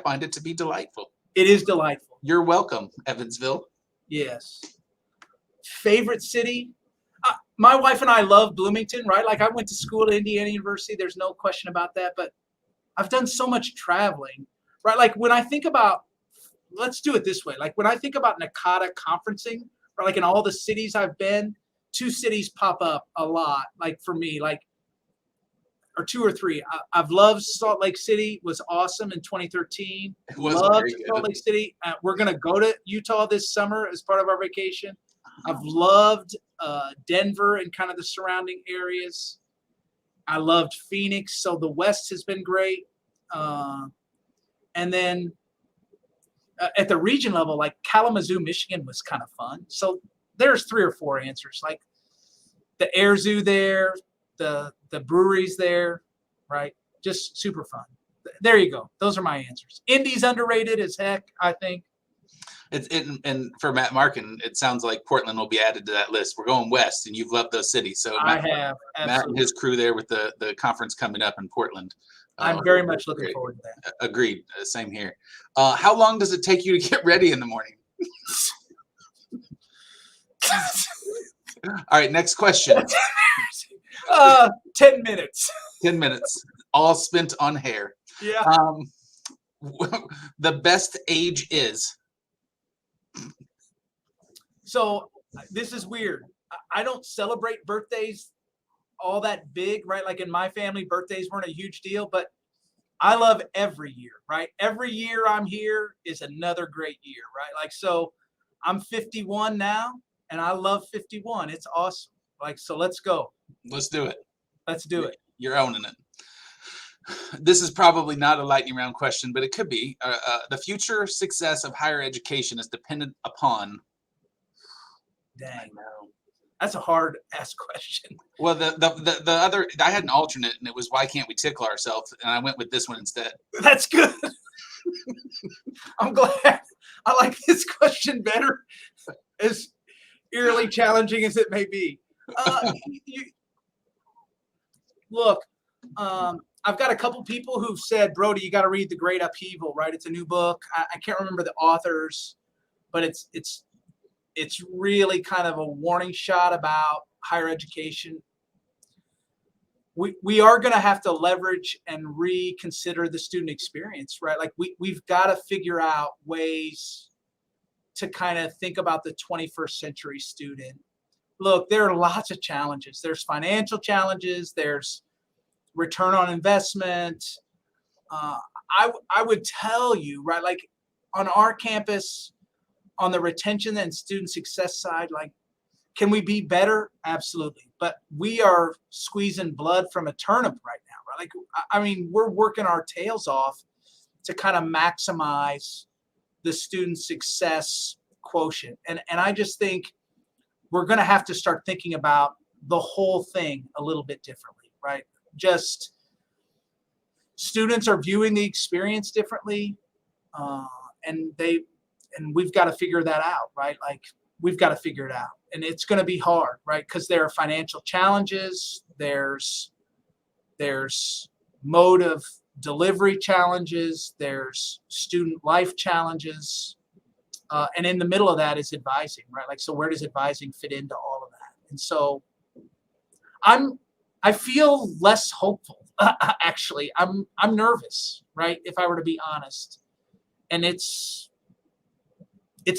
find it to be delightful. It is delightful. You're welcome, Evansville. Yes. Favorite city? My wife and I love Bloomington, right? Like I went to school at Indiana University. There's no question about that. But I've done so much traveling, right? Like when I think about, let's do it this way. Like when I think about NACADA conferencing, or like in all the cities I've been, 2 cities pop up a lot. Like for me, or 2 or 3. I've loved Salt Lake City. Was awesome in 2013. It was loved Salt Lake City. We're gonna go to Utah this summer as part of our vacation. I've loved Denver and kind of the surrounding areas. I loved Phoenix. So the West has been great. And then at the region level, like Kalamazoo, Michigan was kind of fun. So there's 3 or 4 answers, like the Air Zoo there, the breweries there, right? Just super fun. There you go. Those are my answers. Indy's underrated as heck, I think. And for Matt Markin, it sounds like Portland will be added to that list. We're going west, and you've loved those cities. So I have. Absolutely. Matt and his crew there with the conference coming up in Portland. I'm very much looking forward to that. Agreed. Same here. How long does it take you to get ready in the morning? All right, next question. 10 minutes. 10 minutes, all spent on hair. Yeah. The best age is? So this is weird. I don't celebrate birthdays all that big, right? Like in my family, birthdays weren't a huge deal, but I love every year, right? Every year I'm here is another great year, right? Like, so I'm 51 now and I love 51. It's awesome. Like, so let's go. Let's do it. Let's do it. You're owning it. This is probably not a lightning round question, but it could be. The future success of higher education is dependent upon. Dang. That's a hard ass question. Well, the other, I had an alternate, and it was, why can't we tickle ourselves? And I went with this one instead. That's good. I'm glad. I like this question better, as eerily challenging as it may be. Look, I've got a couple people who've said, Brody, you got to read The Great Upheaval, right? It's a new book. I can't remember the authors, but it's really kind of a warning shot about higher education. We are going to have to leverage and reconsider the student experience, right? Like we've got to figure out ways to kind of think about the 21st century student. Look, there are lots of challenges. There's financial challenges. There's return on investment. I would tell you, right, like on our campus, on the retention and student success side, like, can we be better? Absolutely. But we are squeezing blood from a turnip right now, right? Like, I mean, we're working our tails off to kind of maximize the student success quotient. And I just think we're going to have to start thinking about the whole thing a little bit differently, right? Just students are viewing the experience differently, and we've got to figure that out, right? Like, we've got to figure it out, and it's going to be hard, right? Because there are financial challenges, there's mode of delivery challenges, there's student life challenges, and in the middle of that is advising, right? Like, so where does advising fit into all of that? And so I feel less hopeful. Actually, I'm nervous, right? If I were to be honest, and it's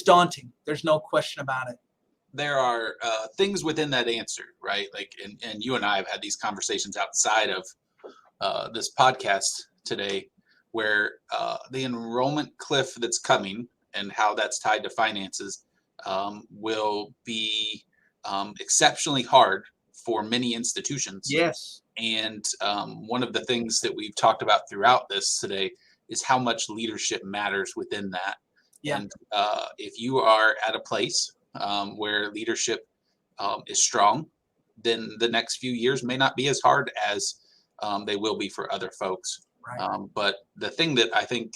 daunting. There's no question about it. There are things within that answer, right? Like, and you and I have had these conversations outside of this podcast today, where the enrollment cliff that's coming and how that's tied to finances will be exceptionally hard for many institutions. Yes. And one of the things that we've talked about throughout this today is how much leadership matters within that. Yeah. And if you are at a place where leadership is strong, then the next few years may not be as hard as they will be for other folks. Right. But the thing that I think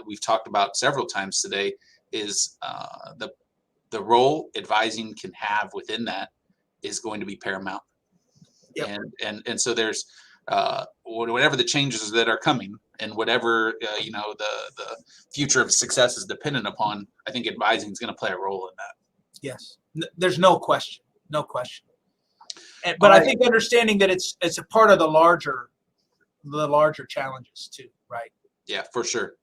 we've talked about several times today is the role advising can have within that is going to be paramount. Yep. And so there's whatever the changes that are coming, and whatever the future of success is dependent upon, I think advising is going to play a role in that. Yes, there's no question, but I think understanding that it's a part of the larger challenges too, right? Yeah, for sure.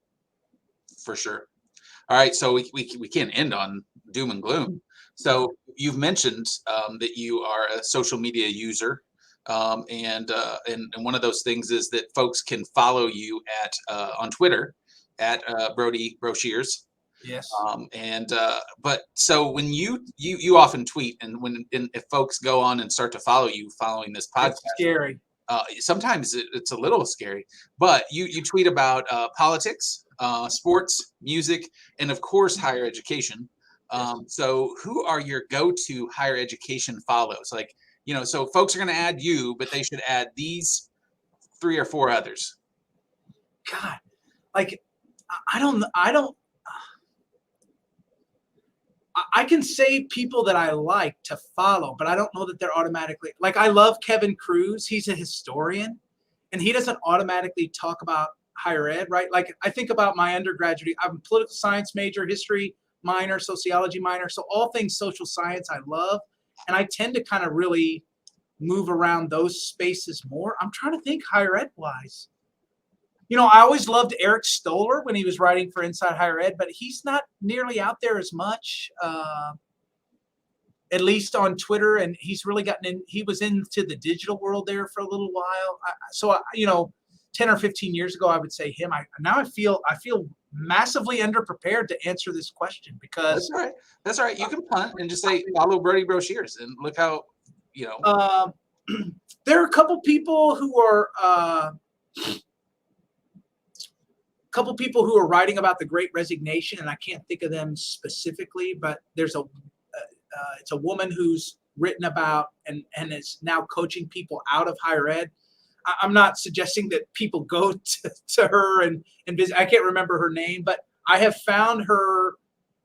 All right, so we can't end on doom and gloom. So you've mentioned that you are a social media user. And one of those things is that folks can follow you on Twitter at Brody Broshears. Yes. But so when you often tweet, and if folks go on and start to follow you following this podcast, it's scary. Sometimes it's a little scary. But you tweet about politics, sports, music, and of course higher education. So who are your go-to higher education follows? Like, so folks are going to add you, but they should add these 3 or 4 others. God, like, I can say people that I like to follow, but I don't know that they're automatically, like, I love Kevin Cruz. He's a historian, and he doesn't automatically talk about higher ed, right? Like, I think about my undergraduate, I'm a political science major, history minor, sociology minor. So all things social science I love. And I tend to kind of really move around those spaces more. I'm trying to think higher ed wise. I always loved Eric Stoller when he was writing for Inside Higher Ed, but he's not nearly out there as much, at least on Twitter. And he's really gotten in. He was into the digital world there for a little while. So 10 or 15 years ago, I would say him. Now I feel massively underprepared to answer this question, because That's all right. You can punt and just say follow Brody Broshears and look how there are a couple people who are writing about the Great Resignation, and I can't think of them specifically, but there's it's a woman who's written about and is now coaching people out of higher ed. I'm not suggesting that people go to her and visit. I can't remember her name, but I have found her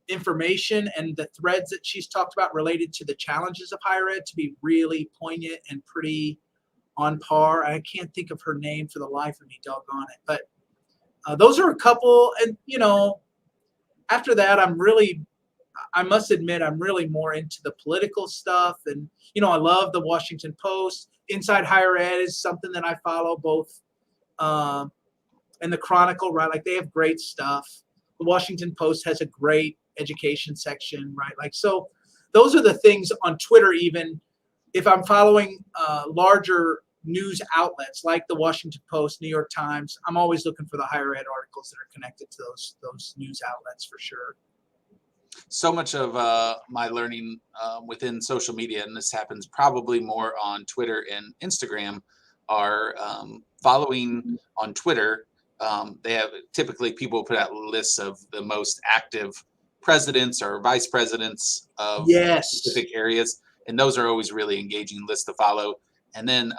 information and the threads that she's talked about related to the challenges of higher ed to be really poignant and pretty on par. I can't think of her name for the life of me, doggone it. But those are a couple. And, after that, I must admit, I'm really more into the political stuff. And, I love the Washington Post. Inside Higher Ed is something that I follow, both and the Chronicle, right? Like, they have great stuff. The Washington Post has a great education section, right? Like, so those are the things on Twitter. Even if I'm following larger news outlets like the Washington Post, New York Times, I'm always looking for the higher ed articles that are connected to those news outlets for sure. So much of my learning within social media, and this happens probably more on Twitter and Instagram, are following on Twitter. They have typically people put out lists of the most active presidents or vice presidents of specific areas, and those are always really engaging lists to follow. And then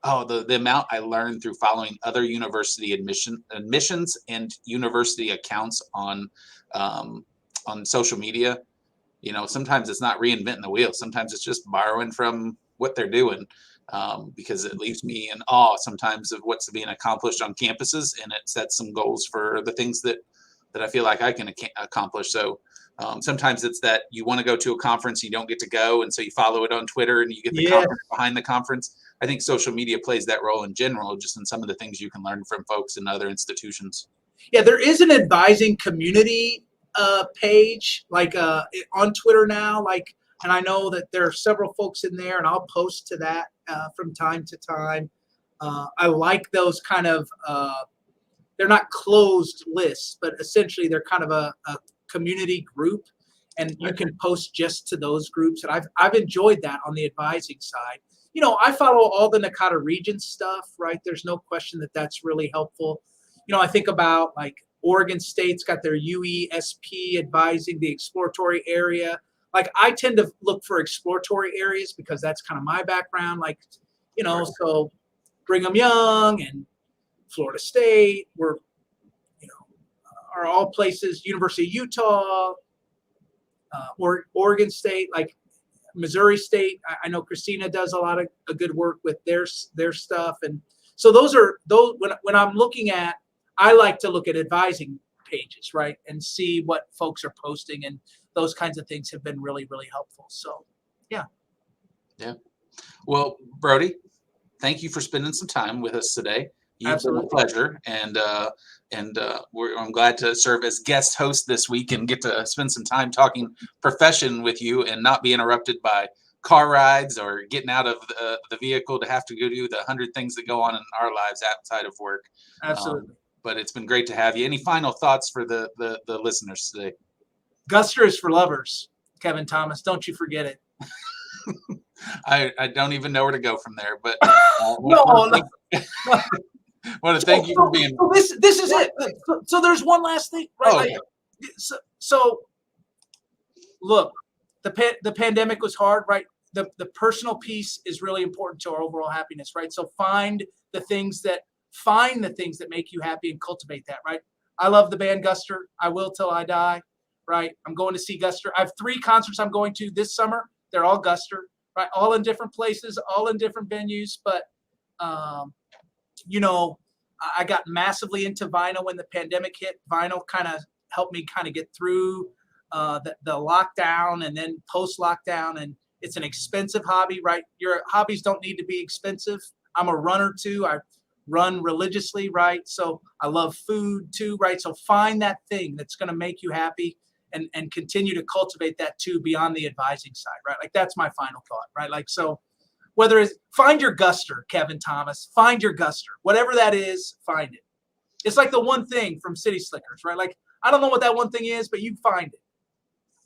the amount I learned through following other university admissions and university accounts on social media. Sometimes it's not reinventing the wheel. Sometimes it's just borrowing from what they're doing, because it leaves me in awe sometimes of what's being accomplished on campuses, and it sets some goals for the things that I feel like I can accomplish. So sometimes it's that you want to go to a conference, you don't get to go, and so you follow it on Twitter and you get the conference behind the conference. I think social media plays that role in general, just in some of the things you can learn from folks in other institutions. Yeah, there is an advising community page like on Twitter now, and I know that there are several folks in there, and I'll post to that from time to time. I like those kind of they're not closed lists, but essentially they're kind of a community group, and you can post just to those groups. And I've enjoyed that on the advising side. I follow all the Nakata region stuff, right? There's no question that that's really helpful. I think about like Oregon State's got their UESP advising the exploratory area. Like, I tend to look for exploratory areas because that's kind of my background. Like, so Brigham Young and Florida State are all places, University of Utah, Oregon State, like Missouri State. I know Christina does a lot of good work with their stuff. And so those when I'm looking at, I like to look at advising pages, right, and see what folks are posting, and those kinds of things have been really, really helpful. So, yeah. Well, Brody, thank you for spending some time with us today. You've been a pleasure, and I'm glad to serve as guest host this week and get to spend some time talking profession with you and not be interrupted by car rides or getting out of the vehicle to have to go do the 100 things that go on in our lives outside of work. Absolutely. But it's been great to have you. Any final thoughts for the listeners today? Guster is for lovers, Kevin Thomas. Don't you forget it. I don't even know where to go from there, but no. Want to thank you for being. So this is it. So there's one last thing, right? Okay. So look, the pandemic was hard, right? The personal piece is really important to our overall happiness, right? So find the things that make you happy and cultivate that, right? I love the band Guster. I will till I die, right? I'm going to see Guster. I have 3 concerts I'm going to this summer. They're all Guster, right? All in different places, all in different venues. But, I got massively into vinyl when the pandemic hit. Vinyl kind of helped me kind of get through the lockdown and then post-lockdown. And it's an expensive hobby, right? Your hobbies don't need to be expensive. I'm a runner too. I run religiously, right? So I love food too, right? So find that thing that's going to make you happy and continue to cultivate that too beyond the advising side, right? Like, that's my final thought, right? Like, so whether it's find your Guster, Kevin Thomas, find your Guster, whatever that is, find it. It's like the one thing from City Slickers, right? Like, I don't know what that one thing is, but you find it.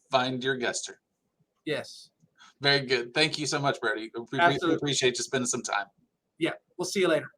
Find your Guster. Yes. Very good. Thank you so much, Brody. We appreciate you spending some time. Yeah. We'll see you later.